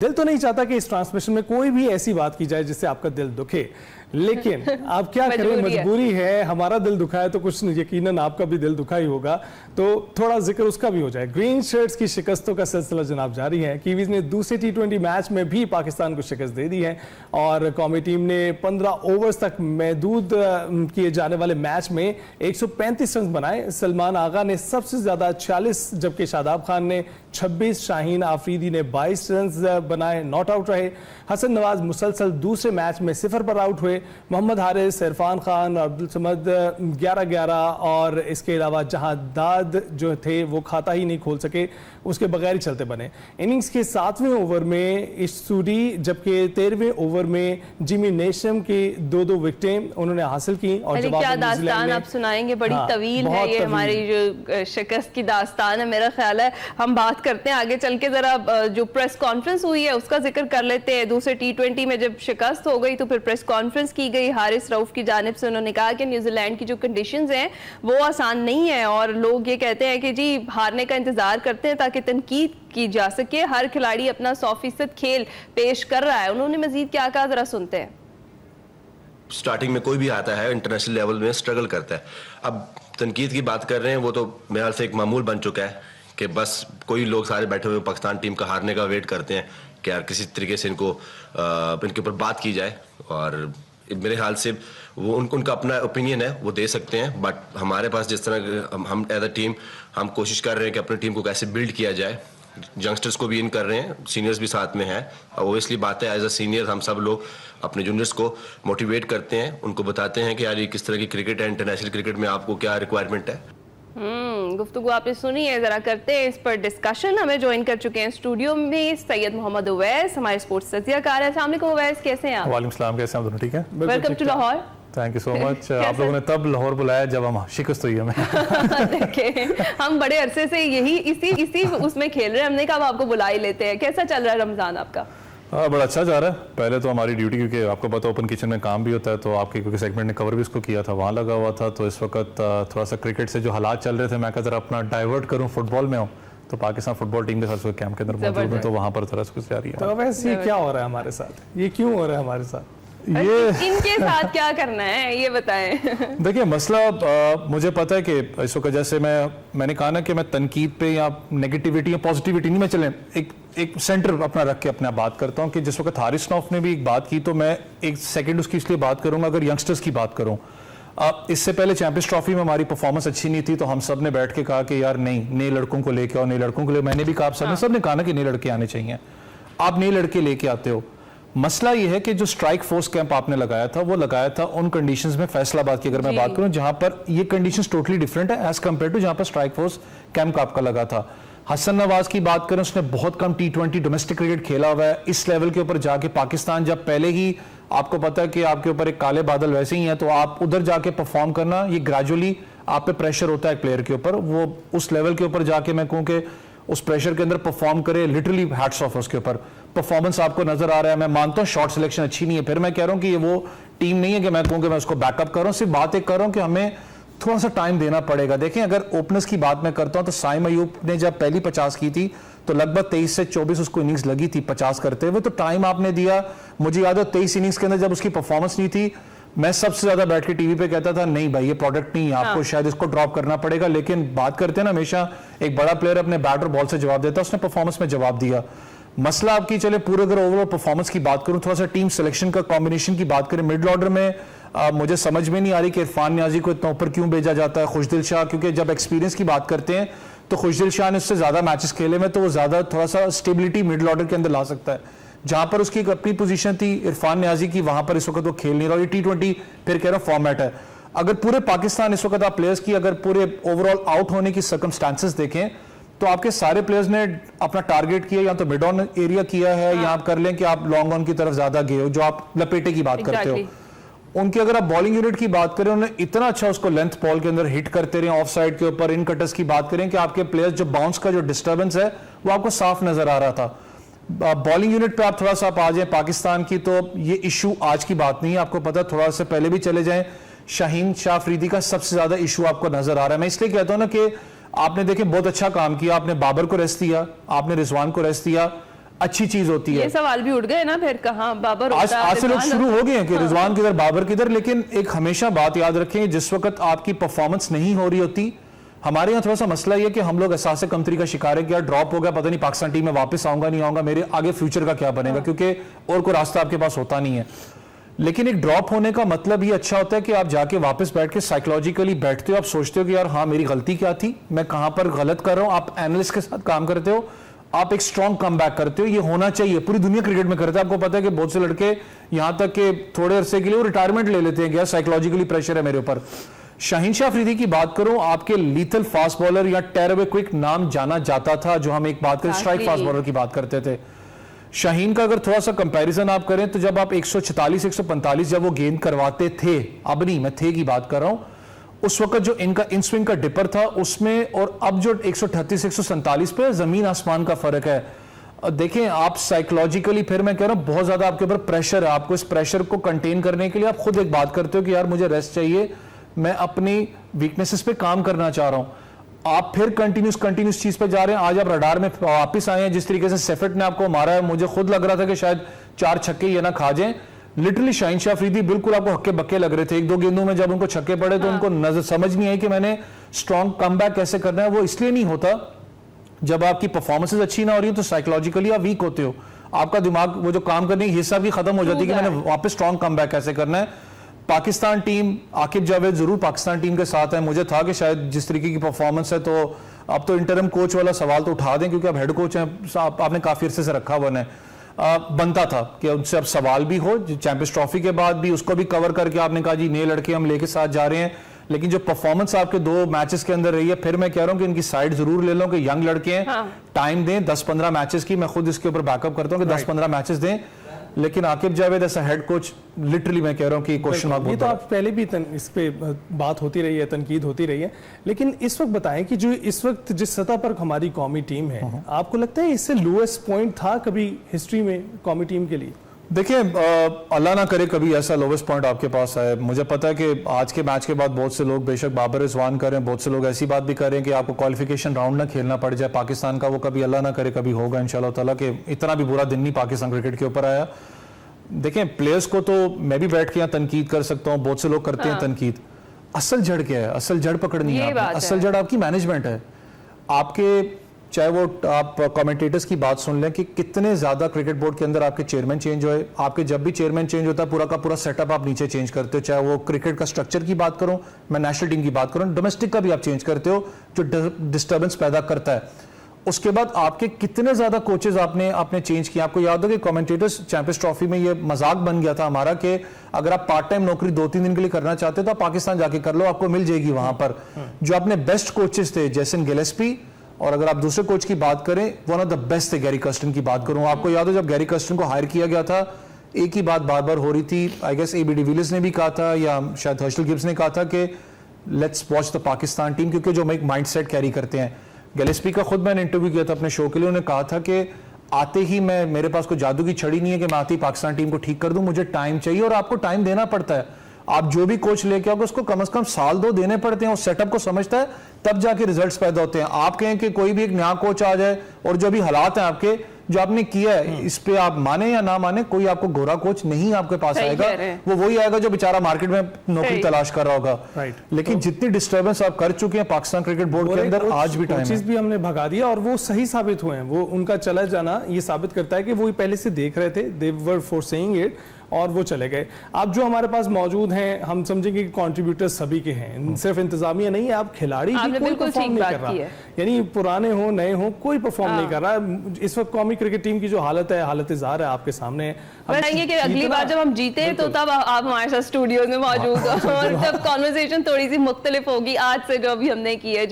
दिल तो नहीं चाहता कि इस ट्रांसमिशन में कोई भी ऐसी बात की जाए जिससे आपका दिल दुखे, लेकिन आप क्या करें, मजबूरी है। हमारा दिल दुखा है तो कुछ यकीनन आपका भी दिल दुखा ही होगा, तो थोड़ा जिक्र उसका भी हो जाए। ग्रीन शर्ट्स की शिकस्तों का सिलसिला जनाब जारी है। कीवीज ने दूसरे T20 मैच में भी पाकिस्तान को शिकस्त दे दी है और कौमी टीम ने 15 ओवर्स तक महदूद किए जाने वाले मैच में 135 रन बनाए। सलमान आगा ने सबसे ज्यादा 46, जबकि शादाब खान ने 26, शाहीन आफरीदी ने 22 रन बनाए, नॉट आउट रहे। हसन नवाज मुसलसल दूसरे मैच में 0 पर आउट हुए। मोहम्मद हारिस, इरफान खान, अब्दुल समद 11-11 और इसके अलावा जहादाद जो थे वो खाता ही नहीं खोल सके, उसके बगैर ही चलते बने। इनिंग्स के 7वें ओवर में इशसूरी, जबकि 13वें ओवर में जिमी नेशम की 2-2 विकेटें उन्होंने हासिल की। और क्या दास्तान आप सुनाएंगे, बड़ी तवील है ये हमारी जो शिकस्त की दास्तान है। मेरा ख्याल है हम बात करते हैं आगे चल के, जरा जो प्रेस कॉन्फ्रेंस हुई है उसका जिक्र कर लेते हैं। दूसरे T20 में जब शिकस्त हो गई तो फिर प्रेस कॉन्फ्रेंस की गई हारिस रऊफ की जानिब से। उन्होंने कहा कि न्यूजीलैंड की जो कंडीशंस हैं वो आसान नहीं है और लोग ये कहते हैं कि जी हारने का इंतजार करते हैं ताकि तनकीद की जा सके। हर खिलाड़ी अपना 100% खेल पेश कर रहा है। उन्होंने मजीद क्या कहा, जरा सुनते हैं। स्टार्टिंग में कोई भी आता है इंटरनेशनल लेवल में स्ट्रगल करता है। अब तनकीद की बात कर रहे हैं, वो तो मेरे ख्याल से एक मामूल बन चुका है कि बस कोई लोग सारे बैठे हुए पाकिस्तान टीम का हारने का वेट करते हैं कि यार किसी तरीके से इनके ऊपर बात की जाए। और मेरे ख्याल से वो उनका अपना ओपिनियन है, वो दे सकते हैं। बट हमारे पास जिस तरह हम एज अ टीम हम कोशिश कर रहे हैं कि अपनी टीम को कैसे बिल्ड किया जाए। यंगस्टर्स को भी इन कर रहे हैं, सीनियर्स भी साथ में हैं। ओबियसली बात है, एज अ सीनियर हम सब लोग अपने जूनियर्स को मोटिवेट करते हैं, उनको बताते हैं कि यार ये किस तरह की क्रिकेट है, इंटरनेशनल क्रिकेट में आपको क्या रिक्वायरमेंट है। गुफ्तगू आपने सुनी है, जरा करते हैं इस पर डिस्कशन। हमें ज्वाइन कर चुके हैं स्टूडियो में सैयद मोहम्मद उवैस, हमारे स्पोर्ट्स तज्जियाकार हैं। अस्सलाम वालेकुम उवैस, कैसे हैं आप? वालेकुम सलाम, कैसे हैं आप दोनों? ठीक है, welcome to Lahore. Thank you so much. आप लोगों ने तब लाहौर बुलाया जब हम शिकस्त हुई हमें। देखिए हम बड़े अरसे से यही इसी उसमें खेल रहे हैं, हमने कहा आपको बुला ही लेते हैं। कैसा चल रहा है रमजान आपका? बड़ा अच्छा जा रहा है। पहले तो हमारी ड्यूटी, क्योंकि आपको पता ओपन किचन में काम भी होता है, तो आपके क्योंकि सेगमेंट ने कवर भी इसको किया था, वहाँ लगा हुआ था। तो इस वक्त थोड़ा सा क्रिकेट से जो हालात चल रहे थे, मैं कहता अपना डाइवर्ट करूँ, फुटबॉल में हूँ, तो पाकिस्तान फुटबॉल टीम के साथ कैंप के अंदर मौजूद हूँ, तो वहाँ पर थोड़ा कुछ जारी है। तो वैसे ये क्या हो रहा है हमारे साथ, ये क्यों हो रहा है हमारे साथ, ये इनके साथ क्या करना है ये बताएं। देखिए मसला मुझे पता है कि इस वक्त जैसे मैंने कहा ना कि मैं तनकीद पे या नेगेटिविटी या पॉजिटिविटी नहीं, मैं चलें एक सेंटर अपना रख के अपने बात करता हूं कि जिस वक्त हारिस रऊफ ने भी एक बात की, तो मैं एक सेकंड उसकी इसलिए बात करूंगा। अगर यंगस्टर्स की बात करूं, इससे पहले चैंपियंस ट्रॉफी में हमारी परफॉर्मेंस अच्छी नहीं थी, तो हम सब ने बैठ के कहा कि यार नहीं, नए लड़कों को लेके आओ, नए लड़कों को ले। मैंने भी कहा, आप सबने कहा ना कि नए लड़के आने चाहिए, आप नए लड़के लेके आते हो। मसला ये है कि जो स्ट्राइक फोर्स कैंप आपने लगाया था, वो लगाया था उन कंडीशंस में, फैसलाबाद की अगर मैं बात करूं, जहां पर ये कंडीशंस टोटली डिफरेंट है एज कंपेयर टू जहां पर स्ट्राइक फोर्स कैंप आपका लगा था। हसन नवाज की बात करें, उसने बहुत कम T20 डोमेस्टिक क्रिकेट खेला हुआ है। इस लेवल के ऊपर जाके पाकिस्तान, जब पहले ही आपको पता है कि आपके ऊपर एक काले बादल वैसे ही है, तो आप उधर जाके परफॉर्म करना, ये ग्रेजुअली आप पे प्रेशर होता है प्लेयर के ऊपर, वो उस लेवल के ऊपर जाके मैं कहूँ कि उस प्रेशर के अंदर परफॉर्म करे, लिटरली हैट्स ऑफ उसके ऊपर। परफॉर्मेंस आपको नजर आ रहा है। मैं मानता हूं शॉट सिलेक्शन अच्छी नहीं है, फिर मैं कह रहा हूं कि ये वो टीम नहीं है कि मैं कहूं कि मैं उसको बैकअप कर रहा हूं। सिर्फ बात एक कर रहा हूं कि हमें थोड़ा सा टाइम देना पड़ेगा। देखें, अगर ओपनर्स की बात मैं करता हूं तो साइम अयूब ने जब पहली 50 की थी तो लगभग 23 से 24 उसको इनिंग्स लगी थी 50 करते हुए, तो टाइम आपने दिया। मुझे याद है 23 इनिंग्स के अंदर जब उसकी परफॉर्मेंस नहीं थी, मैं सबसे ज्यादा बैठ के टीवी पे कहता था नहीं भाई ये प्रोडक्ट नहीं है, आपको शायद इसको ड्रॉप करना पड़ेगा। लेकिन बात करते हैं ना, हमेशा एक बड़ा प्लेयर अपने बैट और बॉल से जवाब देता, उसने परफॉर्मेंस में जवाब दिया। मसला आपकी चले पूरे अगर ओवरऑल परफॉर्मेंस की बात करूं, थोड़ा सा टीम सिलेक्शन का कॉम्बिनेशन की बात करें, मिडिल ऑर्डर में मुझे समझ में नहीं आ रही कि इरफान न्याजी को इतना ऊपर क्यों भेजा जाता है। खुशदिल शाह, क्योंकि जब एक्सपीरियंस की बात करते हैं तो खुशदिल शाह ने उससे ज्यादा मैचेस खेले में, तो वो ज्यादा थोड़ा सा स्टेबिलिटी मिडिल ऑर्डर के अंदर ला सकता है। जहां पर उसकी एक अपनी पोजीशन थी इरफान न्याजी की, वहां पर इस वक्त वो खेल नहीं रहा। ये T20 फिर कह रहा फॉर्मेट है। अगर पूरे पाकिस्तान इस वक्त आप प्लेयर्स की अगर पूरे ओवरऑल आउट होने की सर्कमस्टांसेस देखें, तो आपके सारे प्लेयर्स ने अपना टारगेट किया, या तो मिड ऑन एरिया किया है, या आप कर लें कि आप लॉन्ग ऑन की तरफ ज्यादा गए हो, जो आप लपेटे की बात करते हो। उनकी अगर आप बॉलिंग यूनिट की बात करें, उन्होंने इतना अच्छा उसको लेंथ बॉल के अंदर हिट करते रहे, ऑफ साइड के ऊपर। इन कटर्स की बात करें कि आपके प्लेयर्स जो बाउंस का जो डिस्टर्बेंस है वो आपको साफ नजर आ रहा था। बॉलिंग यूनिट पे आप थोड़ा सा आ जाए पाकिस्तान की, तो ये इशू आज की बात नहीं है, आपको पता, थोड़ा सा पहले भी चले जाएं, शाहीन शाह अफरीदी का सबसे ज्यादा इशू आपको नजर आ रहा है। मैं इसलिए कहता हूं ना कि आपने देखे बहुत अच्छा काम किया, आपने बाबर को रेस्ट दिया, आपने रिजवान को रेस्ट दिया, अच्छी चीज होती है। ये सवाल भी उठ गए ना फिर, कहाँ बाबर आज से लोग शुरू हो गए हैं कि रिजवान किधर बाबर किधर। लेकिन एक हमेशा बात याद रखें, जिस वक्त आपकी परफॉर्मेंस नहीं हो रही होती, हमारे यहाँ थोड़ा सा मसला ये कि हम लोग एहसास कमतरी का शिकार है कि यार ड्रॉप हो गया, पता नहीं पाकिस्तान टीम में वापस आऊंगा नहीं आऊंगा, मेरे आगे फ्यूचर का क्या बनेगा, क्योंकि और कोई रास्ता आपके पास होता नहीं है। लेकिन एक ड्रॉप होने का मतलब ये अच्छा होता है कि आप जाके वापस बैठ के साइकोलॉजिकली बैठते हो, आप सोचते हो कि यार हाँ मेरी गलती क्या थी, मैं कहां पर गलत कर रहा हूं, आप एनालिस्ट के साथ काम करते हो, आप एक स्ट्रॉन्ग कम बैक करते हो। ये होना चाहिए, पूरी दुनिया क्रिकेट में करता है। आपको पता है कि बहुत से लड़के यहां तक कि थोड़े अरसे के लिए वो रिटायरमेंट ले लेते हैं कि यार साइकोलॉजिकली प्रेशर है मेरे ऊपर। शाहीन शाह अफरीदी की बात करूं, आपके लीथल फास्ट बॉलर या टेरवे क्विक नाम जाना जाता था, जो हम एक बात करें स्ट्राइक फास्ट बॉलर की बात करते थे। शाहीन का अगर थोड़ा सा कंपैरिजन आप करें तो जब आप 146 145 जब वो गेंद करवाते थे, अब नहीं, मैं थे की बात कर रहा हूं, उस वक्त जो इनका इन स्विंग का डिपर था उसमें और अब जो 138 147 पे जमीन आसमान का फर्क है। देखें आप साइकोलॉजिकली, फिर मैं कह रहा हूं बहुत ज्यादा आपके ऊपर प्रेशर है, आपको इस प्रेशर को कंटेन करने के लिए आप खुद एक बात करते हो कि यार मुझे रेस्ट चाहिए, मैं अपनी वीकनेसेस पे काम करना चाह रहा हूं। आप फिर कंटिन्यूस चीज पे जा रहे हैं। आज आप रडार में वापस आए हैं, जिस तरीके से सेफेट ने आपको मारा है, मुझे खुद लग रहा था कि शायद 4 छक्के ये ना खा जाएं। लिटरली शाहीन शाह अफरीदी बिल्कुल आपको हक्के बक्के लग रहे थे। 1-2 गेंदों में जब उनको छक्के पड़े तो उनको नजर समझ नहीं आई कि मैंने स्ट्रॉन्ग कमबैक कैसे करना है। वो इसलिए नहीं होता, जब आपकी परफॉर्मेंसेस अच्छी ना हो रही है तो साइकोलॉजिकली आप वीक होते हो, आपका दिमाग वो जो काम करने की हिस्सा भी खत्म हो जाती है कि मैंने वापस स्ट्रॉन्ग कमबैक कैसे करना है। पाकिस्तान टीम, आकिब जावेद जरूर पाकिस्तान टीम के साथ है। मुझे था कि शायद जिस तरीके की परफॉर्मेंस है तो अब तो इंटरम कोच वाला सवाल तो उठा दें, क्योंकि अब हेड कोच हैं, आपने काफी अरसे से रखा हुआ है। बनता था कि उनसे अब सवाल भी हो, चैंपियंस ट्रॉफी के बाद भी उसको भी कवर करके आपने कहा जी नए लड़के हम लेके साथ जा रहे हैं। लेकिन जो परफॉर्मेंस आपके 2 मैचेस के अंदर रही है, फिर मैं कह रहा हूं कि इनकी साइड जरूर ले लो कि यंग लड़के हैं, टाइम दें 10-15 मैचेस की। मैं खुद इसके ऊपर बैकअप करता हूं कि 10-15 मैचेस दें। लेकिन आकिब जावेद ऐसा हेड कोच, लिटरली मैं कह रहा हूं कि क्वेश्चन मार्क। ये तो आप पहले भी इस पे बात होती रही है, तनकीद होती रही है, लेकिन इस वक्त बताएं कि जो इस वक्त जिस सतह पर हमारी कौमी टीम है, आपको लगता है इससे लोएस्ट पॉइंट था कभी हिस्ट्री में कौमी टीम के लिए? देखिए अल्लाह ना करे कभी ऐसा लोवेस्ट पॉइंट आपके पास आए। मुझे पता है कि आज के मैच के बाद बहुत से लोग बेशक बाबर रिजवान कर रहे हैं, बहुत से लोग ऐसी बात भी कर रहे हैं कि आपको क्वालिफिकेशन राउंड ना खेलना पड़ जाए पाकिस्तान का। वो कभी अल्लाह ना करे कभी होगा इंशाल्लाह ताला, कि इतना भी बुरा दिन नहीं पाकिस्तान क्रिकेट के ऊपर आया। देखें प्लेयर्स को तो मैं भी बैठ के यहाँ तनकीद कर सकता हूँ, बहुत से लोग करते हैं तनकीद। असल जड़ क्या है? असल जड़ पकड़नी है, असल जड़ आपकी मैनेजमेंट है। आपके चाहे वो आप कमेंटेटर्स की बात सुन लें कि कितने ज्यादा क्रिकेट बोर्ड के अंदर आपके चेयरमैन चेंज हुए। आपके जब भी चेयरमैन चेंज होता है पूरा का पूरा सेटअप आप नीचे चेंज करते हो। चाहे वो क्रिकेट का स्ट्रक्चर की बात करूं, मैं नेशनल टीम की बात करूं, डोमेस्टिक का भी आप चेंज करते हो, जो डिस्टर्बेंस पैदा करता है। उसके बाद आपके कितने ज्यादा कोचेज आपने चेंज किए। आपको याद हो कि कमेंटेटर्स चैंपियंस ट्रॉफी में ये मजाक बन गया था हमारा कि अगर आप पार्ट टाइम नौकरी 2-3 दिन के लिए करना चाहते हो तो आप पाकिस्तान जाके कर लो, आपको मिल जाएगी वहां पर। जो अपने बेस्ट कोचेस थे जेसन गिलेस्पी, और अगर आप दूसरे कोच की बात करें वन ऑफ द बेस्ट थे गैरी कर्स्टन की बात करूं। आपको याद हो जब गैरी कर्स्टन को हायर किया गया था, एक ही बात बार बार हो रही थी, आई गेस एबी डिविलियर्स ने भी कहा था या शायद हर्शल गिब्स ने कहा था कि let's watch the Pakistan team, क्योंकि जो एक माइंडसेट कैरी करते हैं। गिलेस्पी का खुद मैंने इंटरव्यू किया था अपने शो के लिए, उन्होंने कहा था कि आते ही मेरे पास कोई जादू की छड़ी नहीं है कि मैं आते ही पाकिस्तान टीम को ठीक कर दूं, मुझे टाइम चाहिए और आपको टाइम देना पड़ता है। आप जो भी कोच लेके आओगे उसको कम से कम 1-2 देने पड़ते हैं, उस सेटअप को समझता है तब जाके रिजल्ट्स पैदा होते हैं। आप कहें कि कोई भी एक नया कोच आ जाए और जो भी हालात हैं आपके जो आपने किया है इस पे आप माने या ना माने, कोई आपको गोरा कोच नहीं आपके पास आएगा, वो वही आएगा जो बेचारा मार्केट में नौकरी तलाश कर रहा होगा। लेकिन जितनी डिस्टर्बेंस आप कर चुके हैं पाकिस्तान क्रिकेट बोर्ड के अंदर, आज भी टाइम भी हमने भगा दिया और वो सही साबित हुए हैं। वो उनका चला जाना ये साबित करता है कि वो पहले से देख रहे थे, दे वर फोरसेइंग इट, और वो चले गए। अब जो हमारे पास मौजूद हैं, हम समझेंगे कि कंट्रीब्यूटर्स सभी के हैं, सिर्फ इंतजामिया नहीं है, आप खिलाड़ी भी कोई परफॉर्म नहीं कर रहा, यानी पुराने हो नए हो कोई परफॉर्म नहीं कर रहा। इस वक्त कौमी क्रिकेट टीम की जो हालत है, हालत ज़ार है आपके सामने। बताएंगे कि अगली बार जब हम जीते तो तब आप हमारे साथ स्टूडियो में मौजूद हो और तब कॉन्वर्सेशन थोड़ी सी मुख्तलिफ होगी आज से जो अभी हमने की है।